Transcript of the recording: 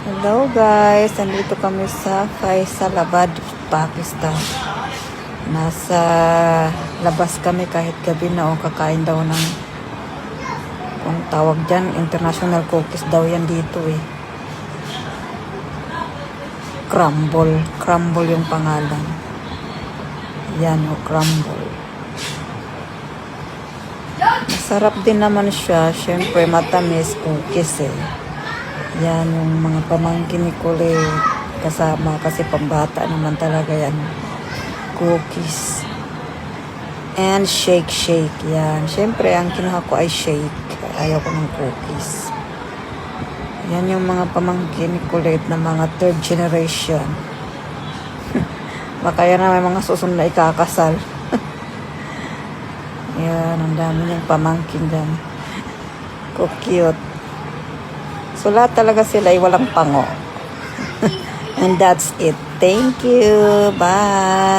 Hello guys, nandito kami sa Faisalabad, Pakistan. Nasa labas kami kahit gabi na kakain daw ng kung tawag dyan, international cookies daw yan dito eh. Crumble yung pangalan. Yan crumble. Masarap din naman siya, syempre matamis cookies eh. Yan yung mga pamangkin ni Kule kasama kasi pambata naman talaga yan. Cookies. And shake. Yan. Siyempre, ang kinuha ko ay shake. Ayaw ko ng cookies. Yan yung mga pamangkin ni Kulit na mga third generation. Baka yan na may mga susunod na ikakasal. Yan, ang dami niyang pamangkin dyan. Cute. So, lahat talaga sila ay walang pango. And that's it. Thank you. Bye.